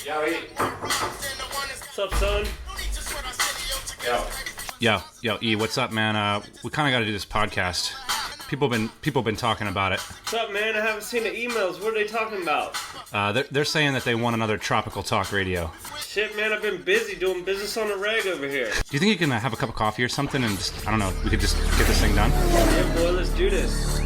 What's up, son? Yo, E, what's up, man? We kind of got to do this podcast. People been talking about it. What's up, man? I haven't seen the emails. What are they talking about? They're saying that they want another tropical talk radio. Shit, man, I've been busy doing business on the reg over here. Do you think you can have a cup of coffee or something and just, I don't know, we could just get this thing done? Yeah, boy, let's do this.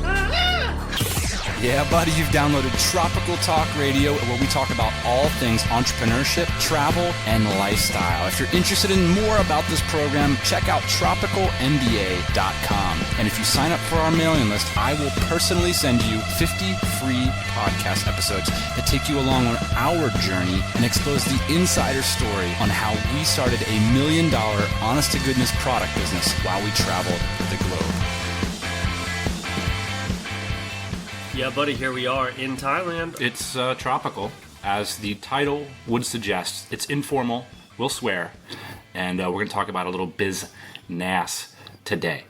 Yeah, buddy, you've downloaded Tropical Talk Radio, where we talk about all things entrepreneurship, travel, and lifestyle. If you're interested in more about this program, check out tropicalmba.com. And if you sign up for our mailing list, I will personally send you 50 free podcast episodes that take you along on our journey and expose the insider story on how we started a $1 million honest-to-goodness product business while we traveled the globe. Yeah, buddy, here we are in Thailand. It's tropical, as the title would suggest. It's informal, we'll swear, and we're going to talk about a little biz-nass today.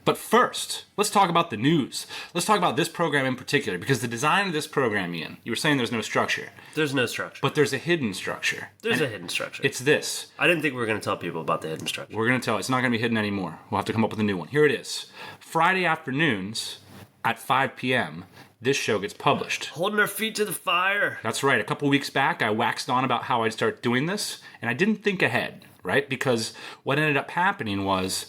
But first, let's talk about the news. Let's talk about this program in particular, because the design of this program, Ian, you were saying there's no structure. There's no structure. But there's a hidden structure. There's a hidden structure. It's this. I didn't think we were going to tell people about the hidden structure. We're going to tell. It's not going to be hidden anymore. We'll have to come up with a new one. Here it is. Friday afternoons at 5 p.m., this show gets published. Holding our feet to the fire. That's right. A couple weeks back, I waxed on about how I'd start doing this, and I didn't think ahead, right? Because what ended up happening was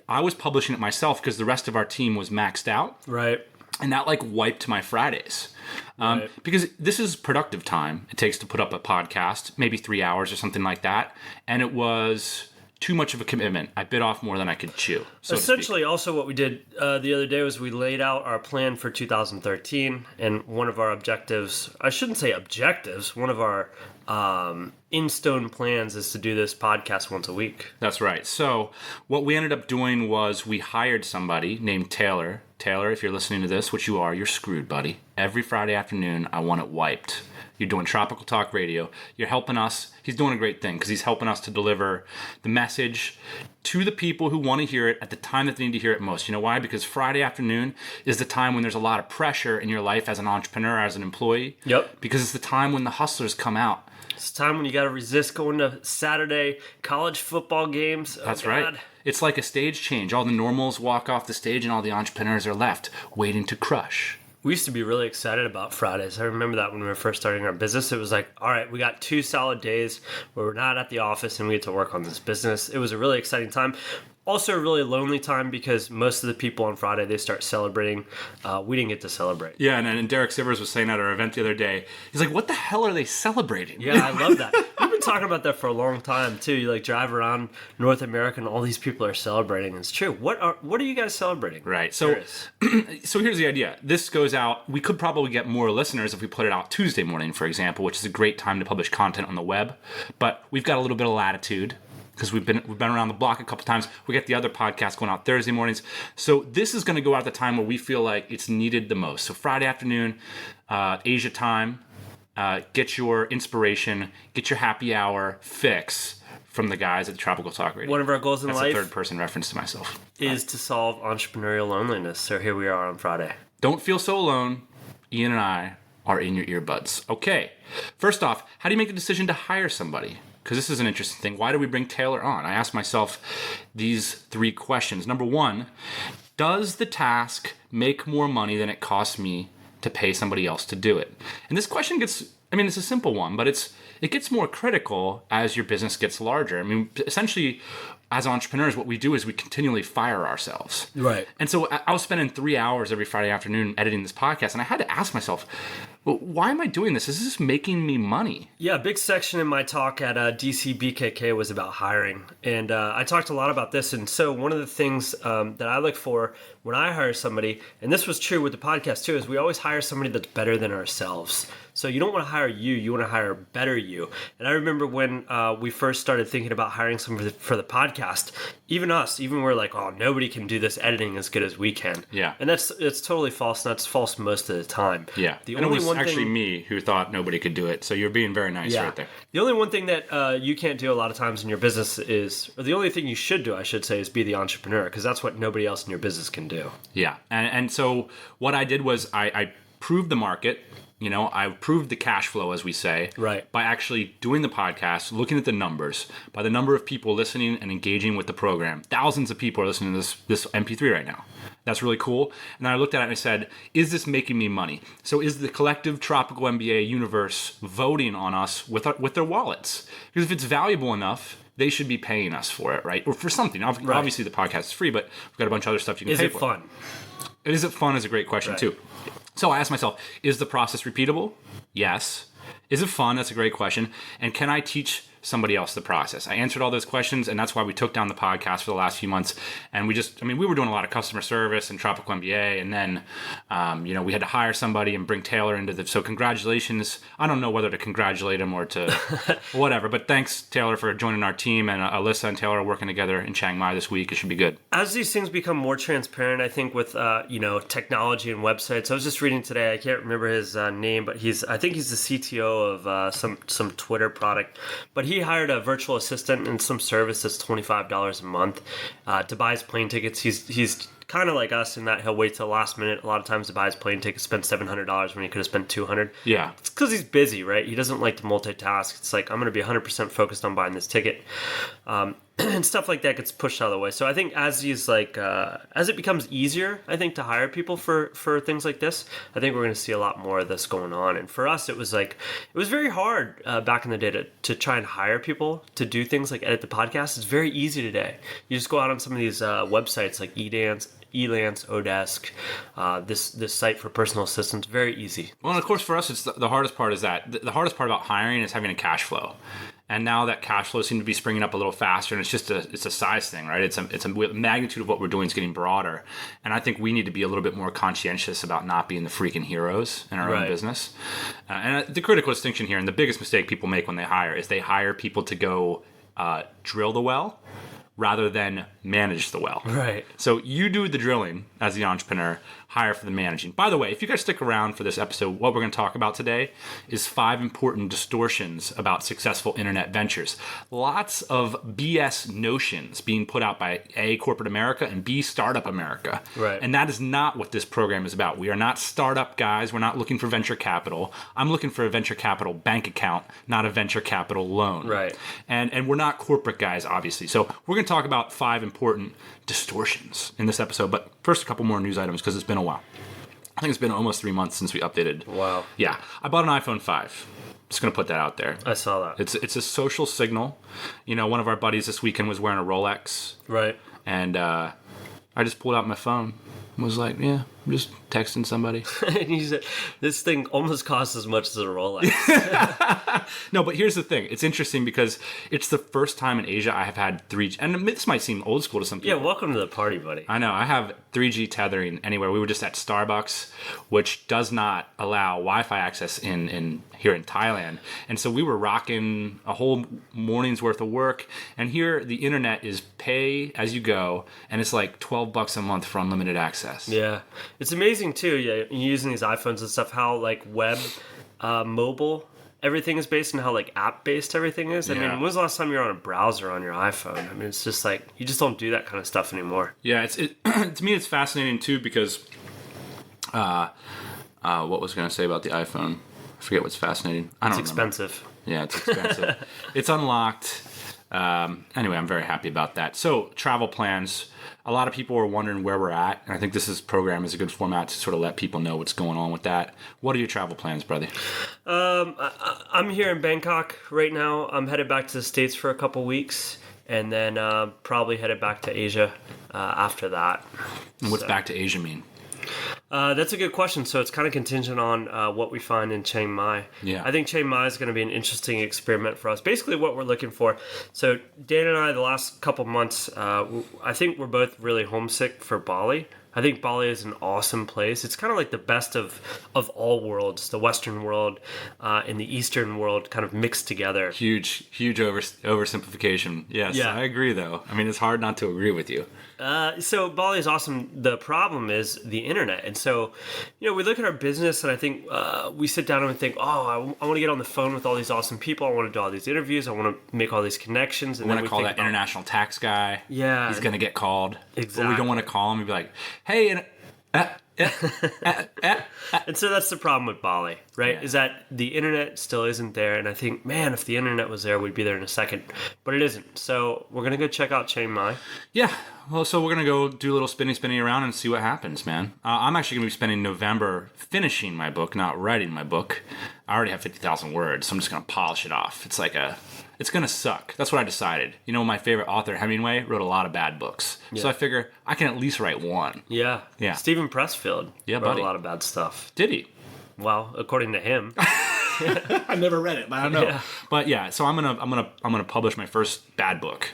I was publishing it myself because the rest of our team was maxed out. Right. And that wiped my Fridays. Right. Because this is productive time it takes to put up a podcast, maybe 3 hours or something like that. And it was too much of a commitment. I bit off more than I could chew. So essentially, also what we did the other day was we laid out our plan for 2013, and one of our objectives, I shouldn't say objectives, one of our in-stone plans is to do this podcast once a week. That's right. So what we ended up doing was we hired somebody named Taylor. Taylor, if you're listening to this, which you are, you're screwed, buddy. Every Friday afternoon, I want it wiped. You're doing Tropical Talk Radio. You're helping us. He's doing a great thing because he's helping us to deliver the message to the people who want to hear it at the time that they need to hear it most. You know why? Because Friday afternoon is the time when there's a lot of pressure in your life as an entrepreneur, as an employee. Yep. Because it's the time when the hustlers come out. It's time when you got to resist going to Saturday college football games. That's right. It's like a stage change. All the normals walk off the stage and all the entrepreneurs are left waiting to crush. We used to be really excited about Fridays. I remember that when we were first starting our business. It was like, all right, we got 2 solid days where we're not at the office and we get to work on this business. It was a really exciting time. Also a really lonely time because most of the people on Friday, they start celebrating. We didn't get to celebrate. Yeah, and Derek Sivers was saying at our event the other day, he's like, what the hell are they celebrating? Yeah, I love that. We've been talking about that for a long time, too. You drive around North America and all these people are celebrating. It's true. What are you guys celebrating? Right. So here's the idea. This goes out. We could probably get more listeners if we put it out Tuesday morning, for example, which is a great time to publish content on the web. But we've got a little bit of latitude, because we've been around the block a couple times. We get the other podcast going out Thursday mornings. So this is going to go out at the time where we feel like it's needed the most. So Friday afternoon, Asia time, get your inspiration, get your happy hour fix from the guys at the Tropical Talk Radio. One of our goals in That's life a third-person reference to myself. Is to solve entrepreneurial loneliness. So here we are on Friday. Don't feel so alone. Ian and I are in your earbuds. Okay. First off, how do you make the decision to hire somebody? Because this is an interesting thing. Why do we bring Taylor on? I asked myself these 3 questions. Number 1, does the task make more money than it costs me to pay somebody else to do it? And this question it's a simple one, but it gets more critical as your business gets larger. I mean, essentially, as entrepreneurs, what we do is we continually fire ourselves. Right. And so I was spending 3 hours every Friday afternoon editing this podcast, and I had to ask myself, well, why am I doing this? Is this making me money? Yeah, a big section in my talk at DCBKK was about hiring. And I talked a lot about this. And so one of the things that I look for when I hire somebody, and this was true with the podcast too, is we always hire somebody that's better than ourselves. So you don't want to hire you want to hire better you. And I remember when we first started thinking about hiring somebody for the podcast, even we're like, oh, nobody can do this editing as good as we can. Yeah. And it's totally false, and that's false most of the time. Yeah. And it was actually me who thought nobody could do it. So you're being very nice right there. The only one thing that you can't do a lot of times in your business or the only thing you should do, I should say, is be the entrepreneur, because that's what nobody else in your business can do. Yeah. And so what I did was I proved the market. I proved the cash flow, as we say, right, by actually doing the podcast, looking at the numbers, by the number of people listening and engaging with the program. Thousands of people are listening to this MP3 right now. That's really cool. And then I looked at it and I said, is this making me money? So is the collective Tropical MBA universe voting on us with their wallets? Because if it's valuable enough, they should be paying us for it, right? Or for something. Obviously, the podcast is free, but we've got a bunch of other stuff you can pay for. Is it fun? Is it fun is a great question, too. So I asked myself, is the process repeatable? Yes. Is it fun? That's a great question. And can I teach somebody else the process? I answered all those questions, and that's why we took down the podcast for the last few months. And we were doing a lot of customer service and Tropical MBA, and then, we had to hire somebody and bring Taylor into the. So congratulations. I don't know whether to congratulate him or to whatever, but thanks, Taylor, for joining our team. And Alyssa and Taylor are working together in Chiang Mai this week. It should be good. As these things become more transparent, I think with technology and websites. I was just reading today. I can't remember his name, but I think he's the CTO of some Twitter product. But he hired a virtual assistant in some service that's $25 a month to buy his plane tickets. He's kind of like us in that he'll wait till the last minute a lot of times to buy his plane ticket, spend $700 when he could have spent $200. Yeah. It's because he's busy, right? He doesn't like to multitask. It's like, I'm going to be 100% focused on buying this ticket. And stuff like that gets pushed out of the way. So I think as it becomes easier, I think, to hire people for things like this, I think we're going to see a lot more of this going on. And for us, it was very hard back in the day to try and hire people to do things like edit the podcast. It's very easy today. You just go out on some of these websites like Elance, Odesk, this site for personal assistants. Very easy. Well, and of course, for us, it's the hardest part is that the hardest part about hiring is having a cash flow. And now that cash flow seems to be springing up a little faster, and it's a size thing, right? It's a magnitude of what we're doing is getting broader, and I think we need to be a little bit more conscientious about not being the freaking heroes in our own business. And the critical distinction here, and the biggest mistake people make when they hire, is they hire people to go drill the well rather than manage the well. Right. So you do the drilling as the entrepreneur, hire for the managing. By the way, if you guys stick around for this episode, what we're going to talk about today is 5 important distortions about successful internet ventures. Lots of BS notions being put out by A, corporate America, and B, startup America. Right. And that is not what this program is about. We are not startup guys. We're not looking for venture capital. I'm looking for a venture capital bank account, not a venture capital loan. Right. And we're not corporate guys, obviously. So we're going to talk about 5 important distortions in this episode. But first, a couple more news items because it's been a while. I think it's been almost 3 months since we updated. Wow. Yeah. I bought an iPhone 5. Just going to put that out there. I saw that. It's a social signal. One of our buddies this weekend was wearing a Rolex. Right. And I just pulled out my phone and was like, yeah, I'm just texting somebody. And you said, this thing almost costs as much as a Rolex. No, but here's the thing. It's interesting because it's the first time in Asia I have had 3G. And this might seem old school to some people. Yeah, welcome to the party, buddy. I know. I have 3G tethering anywhere. We were just at Starbucks, which does not allow Wi-Fi access in here in Thailand. And so we were rocking a whole morning's worth of work. And here the internet is pay as you go. And it's like $12 a month for unlimited access. Yeah. It's amazing, too, using these iPhones and stuff, how, web, mobile, everything is based, and how, app-based everything is. I mean, when was the last time you were on a browser on your iPhone? I mean, it's just you just don't do that kind of stuff anymore. Yeah, to me, it's fascinating, too, because what was I going to say about the iPhone? I forget what's fascinating. I don't remember. Expensive. Yeah, it's expensive. It's unlocked. Anyway, I'm very happy about that. So, travel plans. A lot of people are wondering where we're at, and I think this program is a good format to sort of let people know what's going on with that. What are your travel plans, brother? I'm here in Bangkok right now. I'm headed back to the States for a couple weeks, and then probably headed back to Asia after that. And what's back to Asia mean? That's a good question. So it's kind of contingent on what we find in Chiang Mai. Yeah. I think Chiang Mai is going to be an interesting experiment for us. Basically what we're looking for. So Dan and I, the last couple months, I think we're both really homesick for Bali. I think Bali is an awesome place. It's kind of like the best of all worlds, the Western world and the Eastern world kind of mixed together. Huge oversimplification. Yes, yeah. I agree, though. I mean, it's hard not to agree with you. So Bali is awesome. The problem is the internet. And so, we look at our business and I think we sit down and we think, I want to get on the phone with all these awesome people. I want to do all these interviews. I want to make all these connections. And we want to call that international tax guy. Yeah. He's going to get called. Exactly. But we don't want to call him and be like, hey, And so that's the problem with Bali, right? Yeah. Is that the internet still isn't there. And I think, man, if the internet was there, we'd be there in a second. But it isn't. So we're going to go check out Chiang Mai. Yeah. Well, so we're going to go do a little spinning around and see what happens, man. I'm actually going to be spending November finishing my book, not writing my book. I already have 50,000 words, so I'm just going to polish it off. It's going to suck. That's what I decided. You know, my favorite author, Hemingway, wrote a lot of bad books. Yeah. So I figure I can at least write one. Yeah. Yeah. Stephen Pressfield wrote buddy. a lot of bad stuff. Did he? Well, according to him. I never read it, but I don't know. Yeah. But yeah, so I'm gonna publish my first bad book,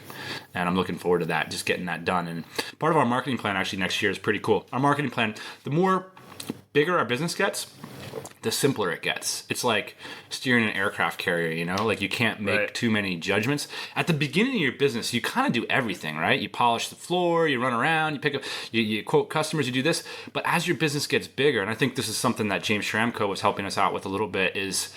and I'm looking forward to that. Just getting that done. And part of our marketing plan actually next year is pretty cool. Our marketing plan, the more bigger our business gets, the simpler it gets. It's like steering an aircraft carrier, you know? Like you can't make too many judgments. At the beginning of your business, you kind of do everything, right? You polish the floor, you run around, you pick up, you quote customers, you do this. But as your business gets bigger, and I think this is something that James Schramko was helping us out with a little bit, is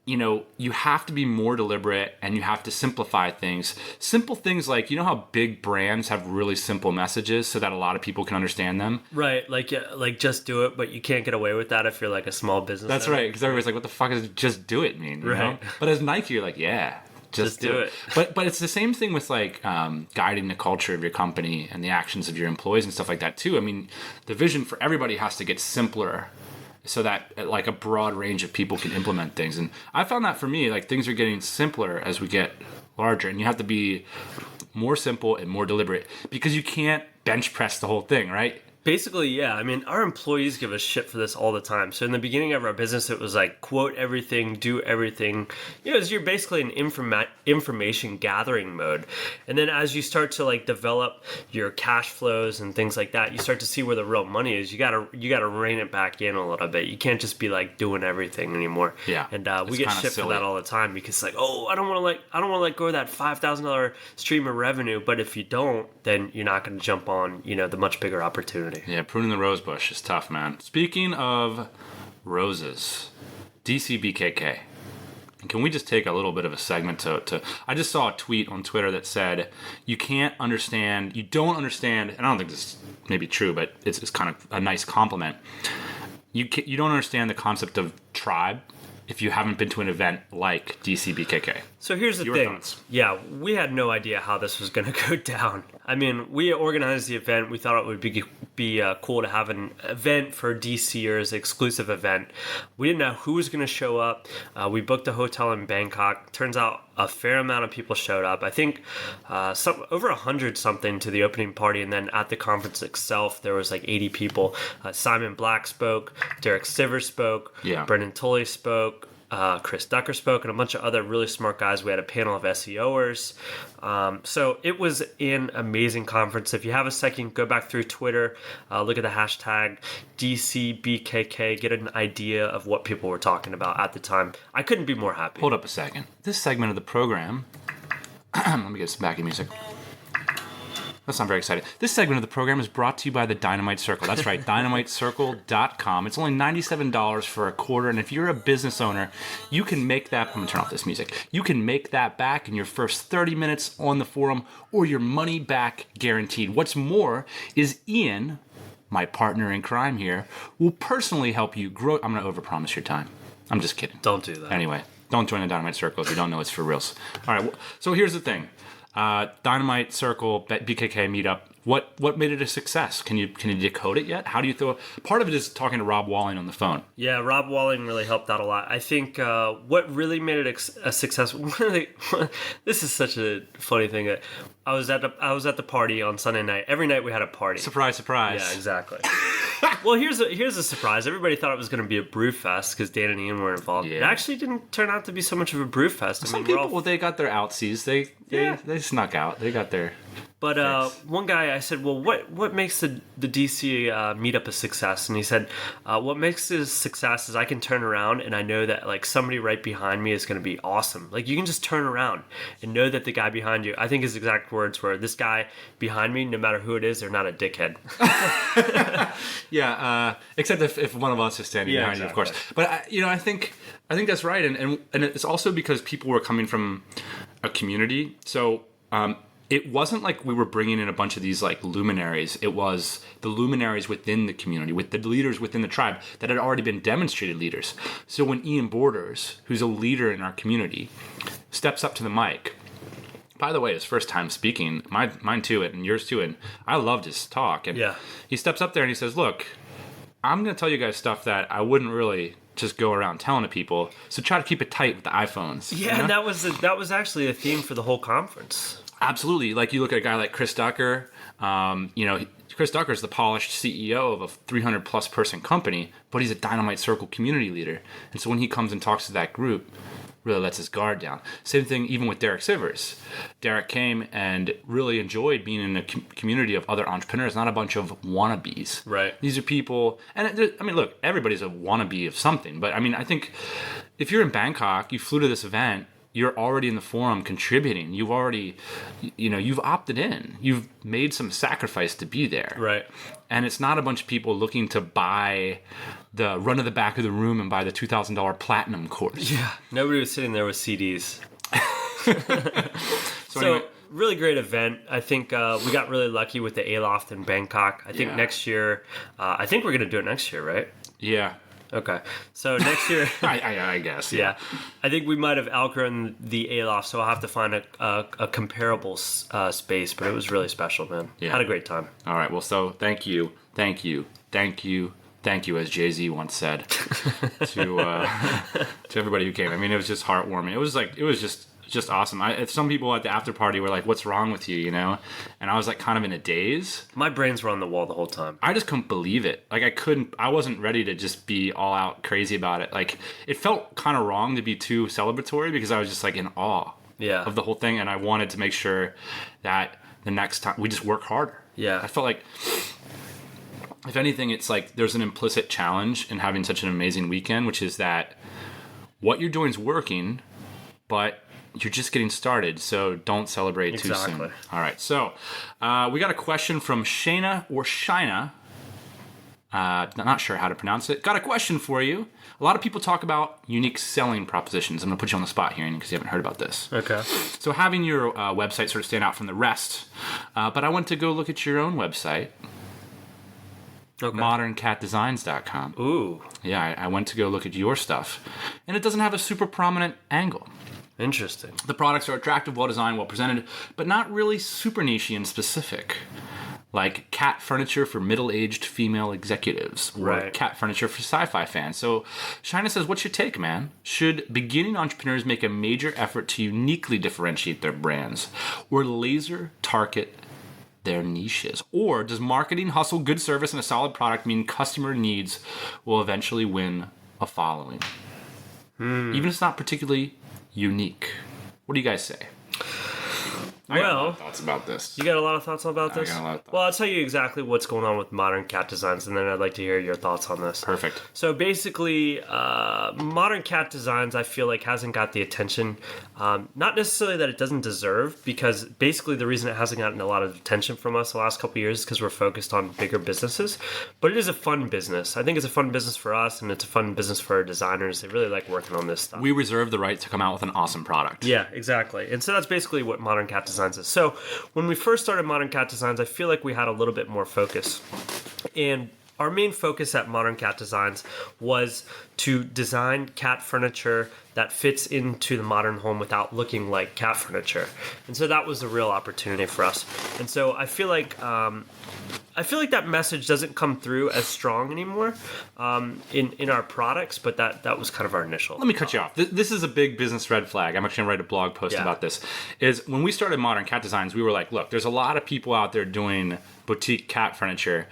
you know, you have to be more deliberate and you have to simplify things. Simple things like, you know how big brands have really simple messages so that a lot of people can understand them? Right, like just do it, but you can't get away with that if you're like a small business. That's right, because everybody's like, what the fuck does just do it mean? You know? But as Nike, you're like, yeah, just do it. But it's the same thing with like guiding the culture of your company and the actions of your employees and stuff like that too. I mean, the vision for everybody has to get simpler, so that like a broad range of people can implement things. And I found that for me, like things are getting simpler as we get larger, and you have to be more simple and more deliberate because you can't bench press the whole thing, right? Basically, yeah. I mean, our employees give us shit for this all the time. So in the beginning of our business, it was like quote everything, do everything. You know, you're basically in information gathering mode. And then as you start to like develop your cash flows and things like that, you start to see where the real money is. You gotta rein it back in a little bit. You can't just be like doing everything anymore. Yeah. And we get shit for that all the time because like, oh, I don't want to let go of that $5,000 stream of revenue. But if you don't, then you're not going to jump on, you know, the much bigger opportunity. Yeah, pruning the rose bush is tough, man. Speaking of roses, DCBKK. Can we just take a little bit of a segment to I just saw a tweet on Twitter that said, you don't understand, and I don't think this may be true, but it's kind of a nice compliment. You don't understand the concept of tribe if you haven't been to an event like DCBKK. So here's the thing. Thoughts? Yeah, we had no idea how this was going to go down. I mean, we organized the event. We thought it would be cool to have an event for DCers, exclusive event. We didn't know who was going to show up. We booked a hotel in Bangkok. Turns out a fair amount of people showed up. I think over 100 something to the opening party, and then at the conference itself, there was like 80 people. Simon Black spoke, Derek Sivers spoke, Brendan Tully spoke, Chris Ducker spoke, and a bunch of other really smart guys. We had a panel of SEOers. So it was an amazing conference. If you have a second, go back through Twitter, look at the hashtag DCBKK, get an idea of what people were talking about at the time. I couldn't be more happy. Hold up a second. This segment of the program, let me get some backing music. That's not very exciting. This segment of the program is brought to you by the Dynamite Circle. That's right, dynamitecircle.com. It's only $97 for a quarter, and if you're a business owner, you can make that, I'm going to turn off this music, you can make that back in your first 30 minutes on the forum, or your money back guaranteed. What's more is Ian, my partner in crime here, will personally help you grow. I'm going to overpromise your time. I'm just kidding. Don't do that. Anyway, don't join the Dynamite Circle if you don't know it's for reals. All right, so here's the thing. Dynamite Circle BKK meetup. What made it a success? Can you decode it yet? How do you throw? Part of it is talking to Rob Walling on the phone. Yeah, Rob Walling really helped out a lot. I think what really made it a success. This is such a funny thing. I was at the party on Sunday night. Every night we had a party. Surprise, surprise. Yeah, exactly. Well, here's a surprise. Everybody thought it was going to be a brew fest because Dan and Ian were involved. Yeah. It actually didn't turn out to be so much of a brew fest. Some people, they got their outsies. They snuck out. They got their. But one guy, I said, well, what makes the DC meetup a success? And he said, what makes it a success is I can turn around and I know that like somebody right behind me is going to be awesome. Like you can just turn around and know that the guy behind you, I think his exact words were, this guy behind me, no matter who it is, they're not a dickhead. Yeah, except if one of us is standing behind you, of course. But I think that's right, and it's also because people were coming from a community. So it wasn't like we were bringing in a bunch of these like luminaries. It was the luminaries within the community, with the leaders within the tribe that had already been demonstrated leaders. So when Ian Borders, who's a leader in our community, steps up to the mic, by the way, his first time speaking, mine too, and yours too, and I loved his talk. And he steps up there and he says, look, I'm going to tell you guys stuff that I wouldn't really just go around telling to people. So try to keep it tight with the iPhones. Yeah, you know? and that was actually a theme for the whole conference. Absolutely. Like you look at a guy like Chris Ducker, Chris Ducker is the polished CEO of a 300 plus person company, but he's a Dynamite Circle community leader. And so when he comes and talks to that group, really lets his guard down. Same thing even with Derek Sivers. Derek came and really enjoyed being in a community of other entrepreneurs, not a bunch of wannabes. Right. These are people, and look, everybody's a wannabe of something, but I think if you're in Bangkok, you flew to this event, you're already in the forum contributing. You've already, you've opted in. You've made some sacrifice to be there. Right. And it's not a bunch of people looking to buy run to the back of the room and buy the $2,000 platinum course. Yeah. Nobody was sitting there with CDs. So anyway, really great event. I think we got really lucky with the A-Loft in Bangkok. I think next year, I think we're going to do it next year, right? Yeah. Okay. So next year... I guess, yeah. I think we might have outgrown the A-Loft, so I'll have to find a comparable space, but it was really special, man. Yeah. Had a great time. All right, well, so thank you, as Jay-Z once said to everybody who came. I mean, it was just heartwarming. It was just awesome. Some people at the after party were like, "What's wrong with you?" And I was like, kind of in a daze. My brains were on the wall the whole time. I just couldn't believe it. Like I wasn't ready to just be all out crazy about it. Like it felt kind of wrong to be too celebratory because I was just like in awe of the whole thing, and I wanted to make sure that the next time we just work harder. Yeah, I felt like, if anything, it's like there's an implicit challenge in having such an amazing weekend, which is that what you're doing is working, but you're just getting started, so don't celebrate too soon. All right, so we got a question from Shayna or Shayna. Not sure how to pronounce it. Got a question for you. A lot of people talk about unique selling propositions. I'm going to put you on the spot here because you haven't heard about this. Okay. So having your website sort of stand out from the rest. But I went to go look at your own website. Okay. ModernCatDesigns.com. Ooh. Yeah, I went to go look at your stuff. And it doesn't have a super prominent angle. Interesting. The products are attractive, well-designed, well-presented, but not really super niche and specific. Like cat furniture for middle-aged female executives. Or cat furniture for sci-fi fans. So Shayna says, what's your take, man? Should beginning entrepreneurs make a major effort to uniquely differentiate their brands? Or laser target their niches? Or does marketing, hustle, good service, and a solid product mean customer needs will eventually win a following? Even if it's not particularly unique. What do you guys say? I got a lot of thoughts about this. You got a lot of thoughts about this? I got a lot of thoughts. Well, I'll tell you exactly what's going on with Modern Cat Designs, and then I'd like to hear your thoughts on this. Perfect. So basically, Modern Cat Designs, I feel like, hasn't got the attention. Not necessarily that it doesn't deserve, because basically the reason it hasn't gotten a lot of attention from us the last couple of years is because we're focused on bigger businesses. But it is a fun business. I think it's a fun business for us, and it's a fun business for our designers. They really like working on this stuff. We reserve the right to come out with an awesome product. Yeah, exactly. And so that's basically what Modern Cat Designs is. So when we first started Modern Cat Designs, I feel like we had a little bit more focus. And our main focus at Modern Cat Designs was to design cat furniture that fits into the modern home without looking like cat furniture. And so that was a real opportunity for us. And so I feel like that message doesn't come through as strong anymore in our products, but that was kind of our initial. Let me cut you off. This is a big business red flag. I'm actually going to write a blog post about this. Is when we started Modern Cat Designs, we were like, look, there's a lot of people out there doing boutique cat furniture,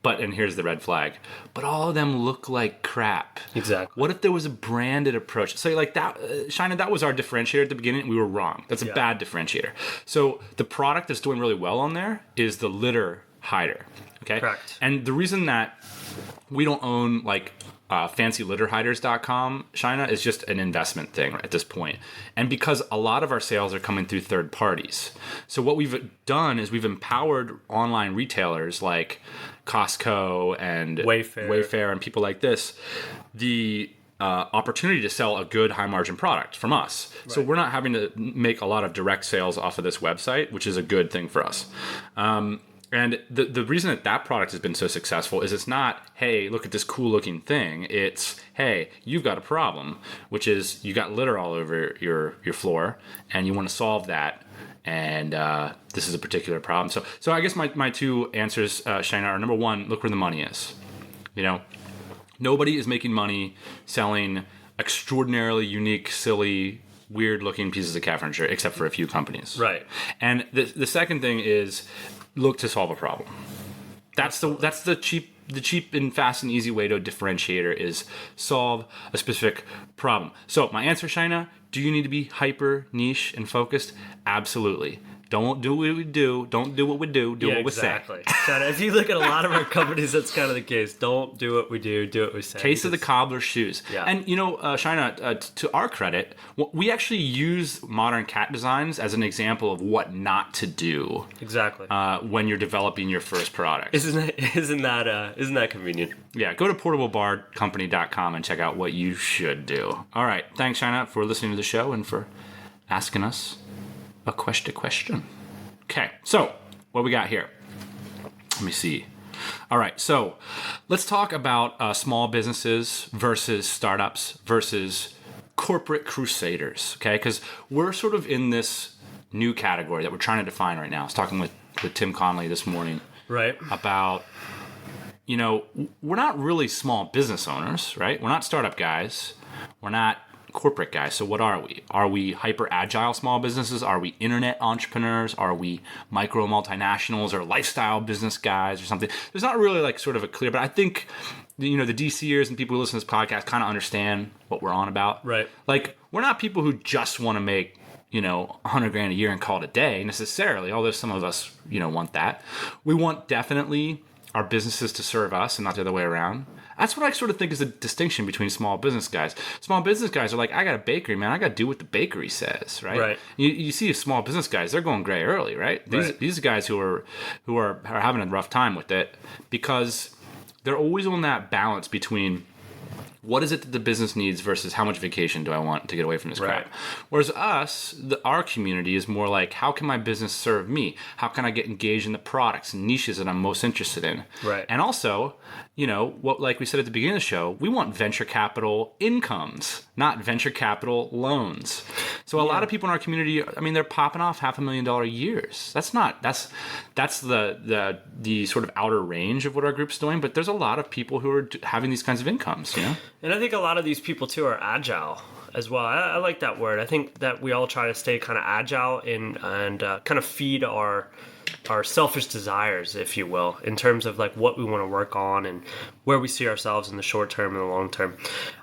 and here's the red flag, but all of them look like crap. Exactly. What if there was a branded approach? So like that, Shayna, that was our differentiator at the beginning. We were wrong. That's a bad differentiator. So the product that's doing really well on there is the litter hider. Okay. Correct. And the reason that we don't own like fancylitterhiders.com, Shayna, is just an investment thing at this point. And because a lot of our sales are coming through third parties. So what we've done is we've empowered online retailers like Costco and Wayfair and people like this. The opportunity to sell a good high margin product from us. Right. So we're not having to make a lot of direct sales off of this website, which is a good thing for us. And the reason that product has been so successful is it's not, hey, look at this cool looking thing. It's, hey, you've got a problem, which is you got litter all over your floor and you want to solve that. And this is a particular problem. So I guess my two answers, Shayna, are number one, look where the money is. You know, nobody is making money selling extraordinarily unique, silly, weird-looking pieces of cat furniture, except for a few companies. Right. And the second thing is look to solve a problem. That's the cheap and fast and easy way to differentiator is solve a specific problem. So my answer, Shayna, do you need to be hyper niche and focused? Absolutely. Don't do what we do. Don't do what we do. Do what we say. Exactly. If you look at a lot of our companies, that's kind of the case. Don't do what we do. Do what we say. Case of the cobbler's shoes. Yeah. And, you know, Shayna, to our credit, we actually use modern cat designs as an example of what not to do. Exactly. When you're developing your first product. Isn't that convenient? Yeah. Go to portablebarcompany.com and check out what you should do. All right. Thanks, Shayna, for listening to the show and for asking us a question. Okay, so what we got here? Let me see. All right, so let's talk about small businesses versus startups versus corporate crusaders, okay? Because we're sort of in this new category that we're trying to define right now. I was talking with Tim Conley this morning about, you know, we're not really small business owners, right? We're not startup guys. We're not corporate guys. So what are we? Are we hyper agile small businesses? Are we internet entrepreneurs? Are we micro multinationals or lifestyle business guys or something? There's not really like sort of a clear, but I think, you know, the DCers and people who listen to this podcast kind of understand what we're on about. Right. Like, we're not people who just want to make, you know, $100,000 a year and call it a day necessarily, although some of us, you know, want that. We want definitely our businesses to serve us and not the other way around. That's what I sort of think is the distinction between small business guys. Small business guys are like, I got a bakery, man. I got to do what the bakery says, right? Right. You see small business guys, they're going gray early, right? These guys who are having a rough time with it because they're always on that balance between what is it that the business needs versus how much vacation do I want to get away from this crap? Whereas our community is more like, how can my business serve me? How can I get engaged in the products and niches that I'm most interested in? Right. And also, you know, what, like we said at the beginning of the show, we want venture capital incomes, not venture capital loans. So a lot of people in our community, I mean, they're popping off $500,000 years. That's the sort of outer range of what our group's doing, but there's a lot of people who are having these kinds of incomes, you know? And I think a lot of these people too are agile as well. I like that word. I think that we all try to stay kind of agile and kind of feed our selfish desires, if you will, in terms of like what we want to work on and where we see ourselves in the short term and the long term.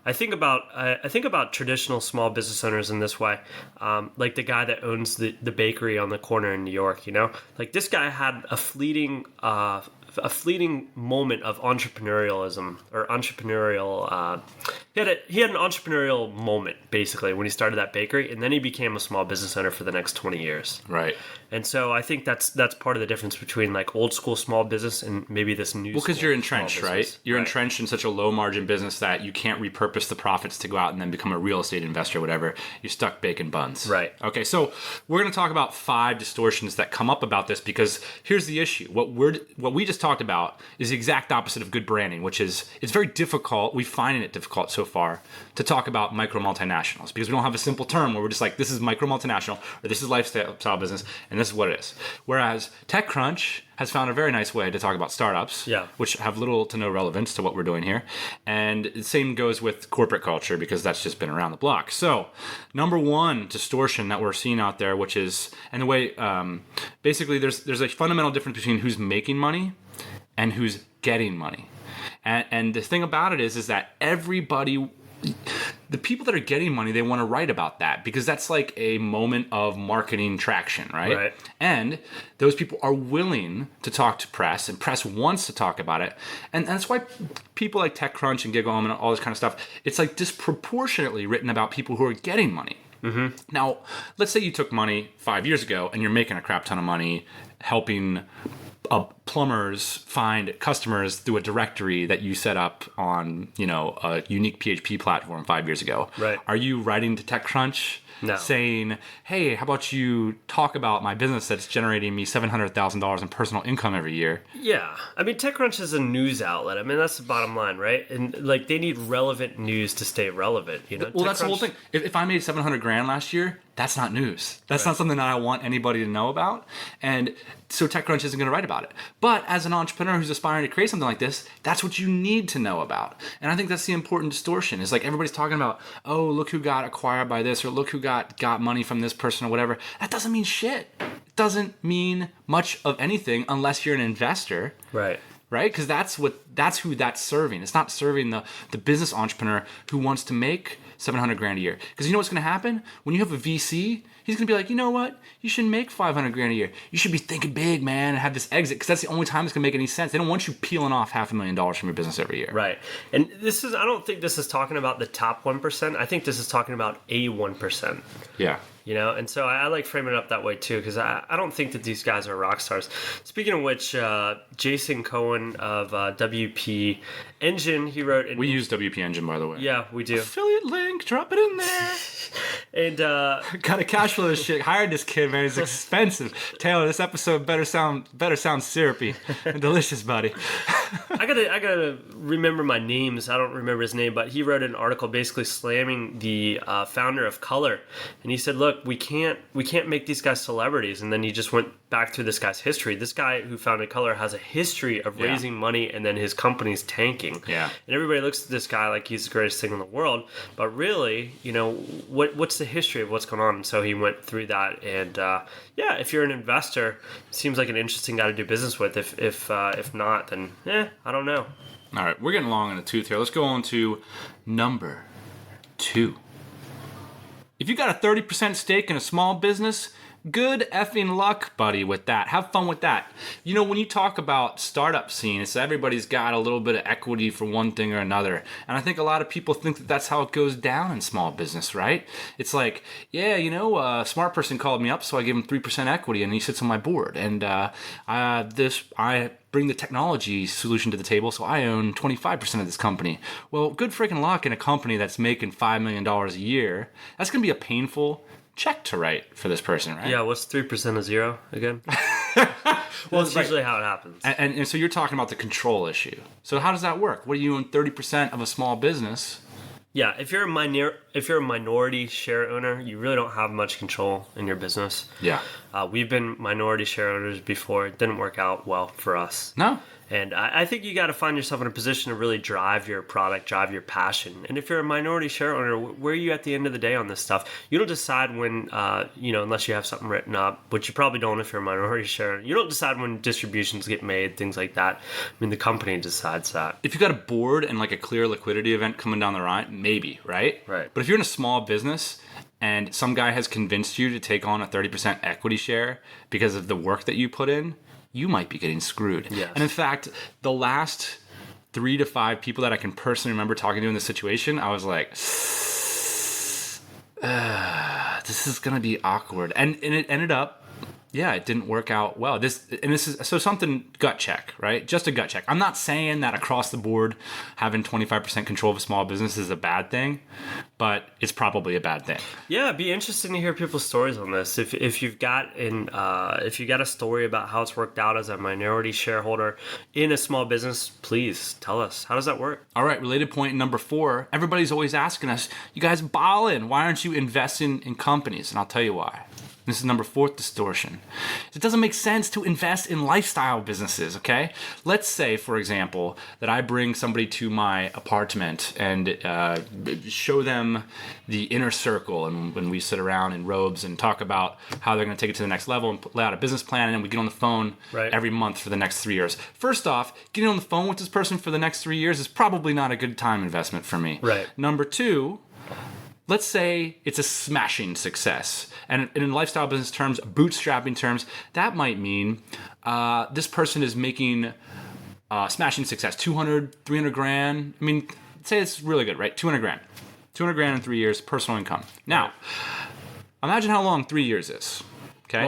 I think about traditional small business owners in this way, like the guy that owns the bakery on the corner in New York. You know, like this guy had a fleeting moment of entrepreneurialism or entrepreneurial. He had an entrepreneurial moment basically when he started that bakery, and then he became a small business owner for the next 20 years. Right. And so I think that's part of the difference between like old school small business and maybe this new. Well, because you're entrenched, right? You're entrenched in such a low margin business that you can't repurpose the profits to go out and then become a real estate investor or whatever. You're stuck baking buns. Right. Okay, so we're going to talk about 5 distortions that come up about this because here's the issue. What we just talked about is the exact opposite of good branding, which is it's very difficult. We find it difficult so far to talk about micro multinationals because we don't have a simple term where we're just like, this is micro multinational or this is lifestyle business and this is what it is. Whereas TechCrunch has found a very nice way to talk about startups, which have little to no relevance to what we're doing here. And the same goes with corporate culture because that's just been around the block. So number 1 distortion that we're seeing out there, which is, and the way, basically there's a fundamental difference between who's making money and who's getting money. And the thing about it is that everybody, the people that are getting money, they want to write about that because that's like a moment of marketing traction, right? And those people are willing to talk to press, and press wants to talk about it. And that's why people like TechCrunch and GigHome and all this kind of stuff, it's like disproportionately written about people who are getting money. Mm-hmm. Now, let's say you took money 5 years ago and you're making a crap ton of money helping a plumbers find customers through a directory that you set up on, a unique PHP platform 5 years ago. Right. Are you writing to TechCrunch? No. Saying, hey, how about you talk about my business that's generating me $700,000 in personal income every year? Yeah. I mean, TechCrunch is a news outlet. I mean, that's the bottom line, right? And like, they need relevant news to stay relevant, Well, that's the whole thing. If I made $700,000 last year, that's not news. That's not something that I want anybody to know about. And so TechCrunch isn't going to write about it. But as an entrepreneur who's aspiring to create something like this, that's what you need to know about. And I think that's the important distortion. Is like everybody's talking about, oh, look who got acquired by this, or look who got money from this person or whatever. That doesn't mean shit. It doesn't mean much of anything unless you're an investor. Right. Right? Because that's who that's serving. It's not serving the business entrepreneur who wants to make $700,000 a year. Because you know what's going to happen? When you have a VC, he's going to be like, you know what? You shouldn't make $500,000 a year. You should be thinking big, man, and have this exit, because that's the only time it's going to make any sense. They don't want you peeling off $500,000 from your business every year. Right. And I don't think this is talking about the top 1%. I think this is talking about a 1%. Yeah. And so I like framing it up that way too, because I don't think that these guys are rock stars. Speaking of which, Jason Cohen of WP Engine, he wrote... We use WP Engine, by the way. Yeah, we do. Affiliate link, drop it in there. And gotta cash flow this shit. Hired this kid, man. He's expensive. Taylor, this episode better sound syrupy and delicious, buddy. I gotta remember my names. I don't remember his name, but he wrote an article basically slamming the founder of Color, and he said, "Look, we can't make these guys celebrities." And then he just went back through this guy's history. This guy who founded Color has a history of raising money, and then his company's tanking. Yeah. And everybody looks at this guy like he's the greatest thing in the world, but really, what's the history of what's going on? And so he went through that, and if you're an investor, it seems like an interesting guy to do business with. If not, then I don't know. All right, we're getting long in the tooth here. Let's go on to number 2. If you got a 30% stake in a small business, good effing luck, buddy, with that. Have fun with that. When you talk about startup scene, it's everybody's got a little bit of equity for one thing or another. And I think a lot of people think that that's how it goes down in small business, right? It's like, a smart person called me up, so I gave him 3% equity, and he sits on my board. And I bring the technology solution to the table, so I own 25% of this company. Well, good freaking luck in a company that's making $5 million a year. That's going to be a painful check to write for this person, right? Yeah, what's 3% of 0 again? Well, that's usually how it happens. And so you're talking about the control issue. So how does that work? What do you own 30% of a small business? Yeah, if you're a minority share owner, you really don't have much control in your business. Yeah. We've been minority share owners before. It didn't work out well for us. No. And I think you got to find yourself in a position to really drive your product, drive your passion. And if you're a minority share owner, where are you at the end of the day on this stuff? You don't decide when, unless you have something written up, which you probably don't if you're a minority share owner. You don't decide when distributions get made, things like that. I mean, the company decides that. If you got a board and like a clear liquidity event coming down the line, maybe, right? Right. But if you're in a small business and some guy has convinced you to take on a 30% equity share because of the work that you put in, you might be getting screwed. Yes. And in fact, the last 3 to 5 people that I can personally remember talking to in this situation, I was like, this is going to be awkward. And it ended up, it didn't work out well. This is so something gut check, right? Just a gut check. I'm not saying that across the board having 25% control of a small business is a bad thing, but it's probably a bad thing. Yeah, it'd be interesting to hear people's stories on this. If you've got a story about how it's worked out as a minority shareholder in a small business, please tell us. How does that work? All right, related point number 4. Everybody's always asking us, you guys ballin', why aren't you investing in companies? And I'll tell you why. This is number 4th distortion. It doesn't make sense to invest in lifestyle businesses, okay? Let's say, for example, that I bring somebody to my apartment and show them the inner circle, and when we sit around in robes and talk about how they're going to take it to the next level and lay out a business plan, and then we get on the phone every month for the next 3 years. First off, getting on the phone with this person for the next 3 years is probably not a good time investment for me. Right. Number 2, let's say it's a smashing success. And in lifestyle business terms, bootstrapping terms, that might mean this person is making smashing success, 200, 300 grand. I mean, say it's really good, right? 200 grand. 200 grand in 3 years, personal income. Now, imagine how long 3 years is. Okay?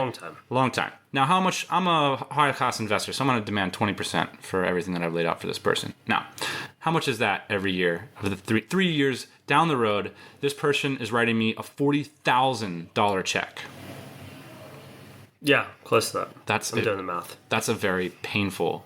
Long time. Now, how much? I'm a high-cost investor, so I'm going to demand 20% for everything that I've laid out for this person. Now, how much is that every year? Over the three years down the road, this person is writing me a $40,000 check. Yeah, close to that. I'm doing the math. That's a very painful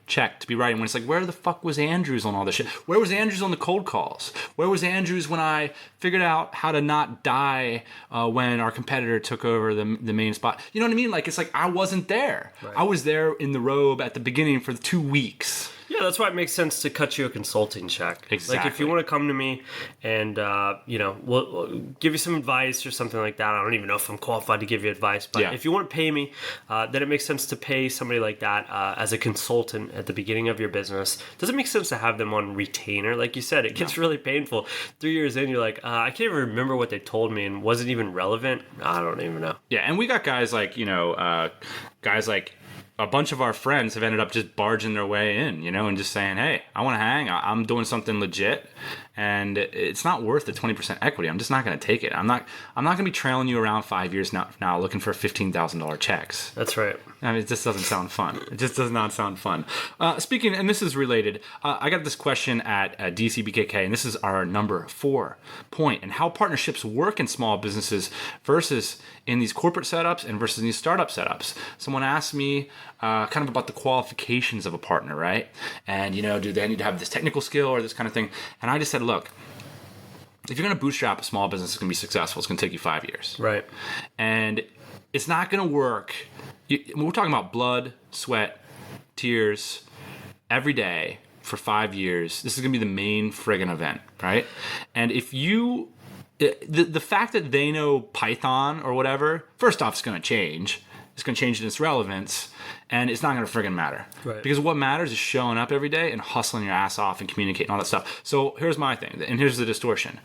check to be writing when it's like, where the fuck was Andrews on all this shit? Where was Andrews on the cold calls? Where was Andrews when I figured out how to not die when our competitor took over the main spot? You know what I mean? Like, it's like I wasn't there. Right. I was there in the robe at the beginning for 2 weeks. Yeah, that's why it makes sense to cut you a consulting check. Exactly. Like if you want to come to me and, we'll give you some advice or something like that. I don't even know if I'm qualified to give you advice, but if you want to pay me, then it makes sense to pay somebody like that as a consultant at the beginning of your business. Does it make sense to have them on retainer? Like you said, it gets really painful. 3 years in, you're like, I can't even remember what they told me and was it even relevant? I don't even know. Yeah, and we got guys like, a bunch of our friends have ended up just barging their way in, and just saying, hey, I want to hang. I'm doing something legit, and it's not worth the 20% equity. I'm just not going to take it. I'm not going to be trailing you around 5 years now looking for $15,000 checks. That's right. I mean, it just doesn't sound fun. It just does not sound fun. Speaking, and this is related, I got this question at DCBKK, and this is our number 4 point, and how partnerships work in small businesses versus in these corporate setups and versus in these startup setups. Someone asked me kind of about the qualifications of a partner, right? And, do they need to have this technical skill or this kind of thing? And I just said, look, if you're going to bootstrap a small business, it's going to be successful. It's going to take you 5 years. Right. And it's not going to work. We're talking about blood, sweat, tears every day for 5 years. This is going to be the main friggin' event, right? And if you, the fact that they know Python or whatever, first off, it's going to change. It's going to change in its relevance, and it's not going to friggin' matter. Right. Because what matters is showing up every day and hustling your ass off and communicating all that stuff. So here's my thing, and here's the distortion.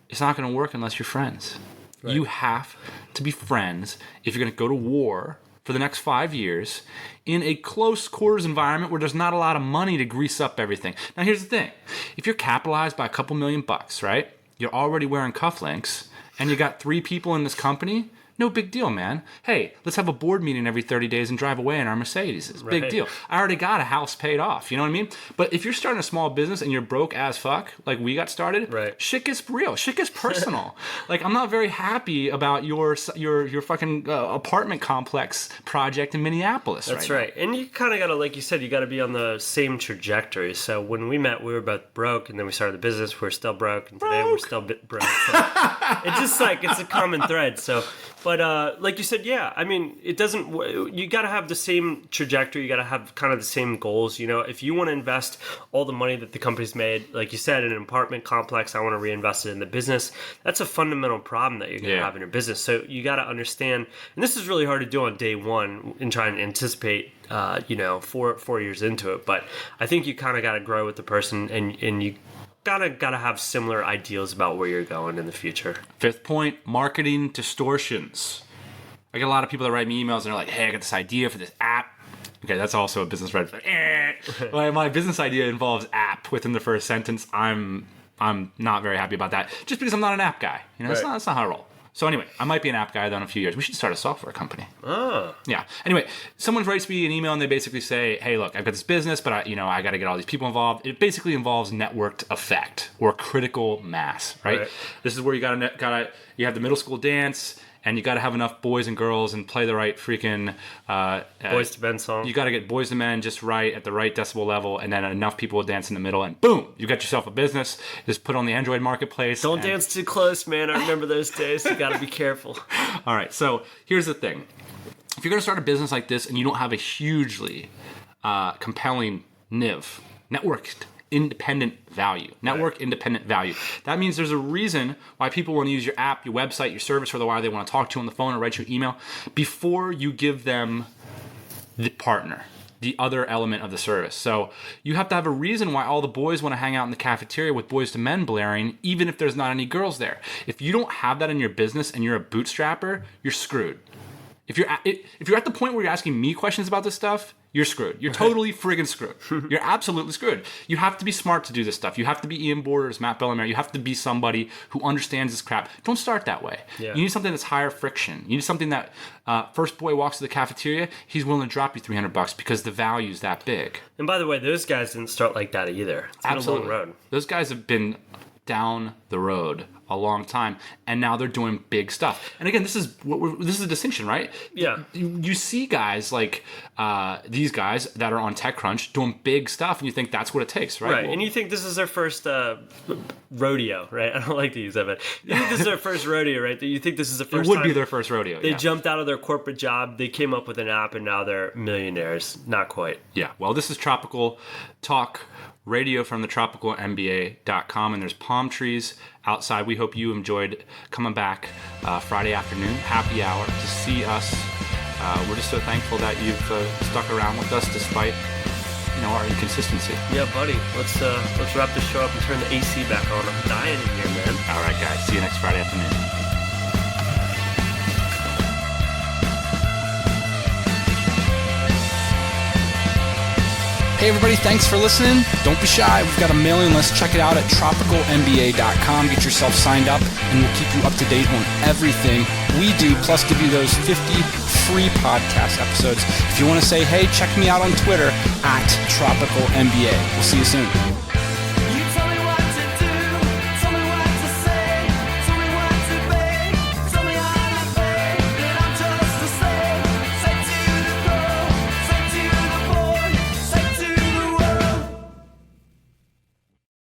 It's not going to work unless you're friends. Right. You have to be friends if you're going to go to war for the next 5 years in a close quarters environment where there's not a lot of money to grease up everything. Now here's the thing. If you're capitalized by a couple $1,000,000, right? You're already wearing cufflinks, and you got 3 people in this company, no big deal, man. Hey, let's have a board meeting every 30 days and drive away in our Mercedes. It's a big deal. I already got a house paid off. You know what I mean? But if you're starting a small business and you're broke as fuck, like we got started, shit gets real. Shit gets personal. Like, I'm not very happy about your fucking apartment complex project in Minneapolis. That's right. And you kind of got to, like you said, you got to be on the same trajectory. So when we met, we were both broke, and then we started the business. We're still broke, and today we're still broke. So it's just like, it's a common thread. So... But like you said, yeah, I mean, it doesn't, you got to have the same trajectory. You got to have kind of the same goals. If you want to invest all the money that the company's made, like you said, in an apartment complex, I want to reinvest it in the business. That's a fundamental problem that you're going to have in your business. So you got to understand, and this is really hard to do on day one in trying to anticipate, 4 years into it. But I think you kind of got to grow with the person, and you gotta have similar ideals about where you're going in the future. 5th point, marketing distortions. I get a lot of people that write me emails and they're like, hey, I got this idea for this app. Okay, that's also a business red flag. My business idea involves app within the first sentence. I'm not very happy about that, just because I'm not an app guy. That's not how I roll. So anyway, I might be an app guy though in a few years. We should start a software company. Oh. Yeah. Anyway, someone writes me an email and they basically say, hey, look, I've got this business, but I got to get all these people involved. It basically involves networked effect or critical mass, right? This is where you you have the middle school dance, and you got to have enough boys and girls and play the right freaking Boys to Men song. You got to get Boys to Men just right at the right decibel level, and then enough people will dance in the middle, and boom, you got yourself a business. Just put on the Android marketplace. Don't dance too close, man. I remember those days. You got to be careful. All right, so here's the thing. If you're going to start a business like this and you don't have a hugely compelling NIV, networked independent value. Network independent value. That means there's a reason why people want to use your app, your website, your service, or why they want to talk to you on the phone or write you an email before you give them the partner, the other element of the service. So you have to have a reason why all the boys want to hang out in the cafeteria with Boys to Men blaring, even if there's not any girls there. If you don't have that in your business and you're a bootstrapper, you're screwed. If you're at the point where you're asking me questions about this stuff, you're screwed. You're totally friggin' screwed. You're absolutely screwed. You have to be smart to do this stuff. You have to be Ian Borders, Matt Bellamere. You have to be somebody who understands this crap. Don't start that way. Yeah. You need something that's higher friction. You need something that first boy walks to the cafeteria, he's willing to drop you $300 because the value's that big. And by the way, those guys didn't start like that either. It's been a long road. Those guys have been down the road a long time, and now they're doing big stuff. And again, this is a distinction, right? Yeah. You see guys like these guys that are on TechCrunch doing big stuff, and you think that's what it takes, right? Right, Well, and you think this is their first rodeo, right? I don't like to use that, but you think this is their first rodeo, right? You think this is the first it would time be their first rodeo. they yeah. jumped out of their corporate job, they came up with an app, and now they're millionaires. Not quite. Yeah. Well, this is Tropical Talk Radio from the tropicalmba.com, and there's palm trees outside. We hope you enjoyed coming back Friday afternoon, happy hour, to see us. We're just so thankful that you've stuck around with us despite our inconsistency. Yeah, buddy. Let's wrap this show up and turn the AC back on. I'm dying in here, man. All right, guys. See you next Friday afternoon. Hey everybody, thanks for listening. Don't be shy. We've got a mailing list. Check it out at tropicalmba.com. Get yourself signed up, and we'll keep you up to date on everything we do, plus give you those 50 free podcast episodes. If you want to say, hey, check me out on Twitter at tropicalmba. We'll see you soon.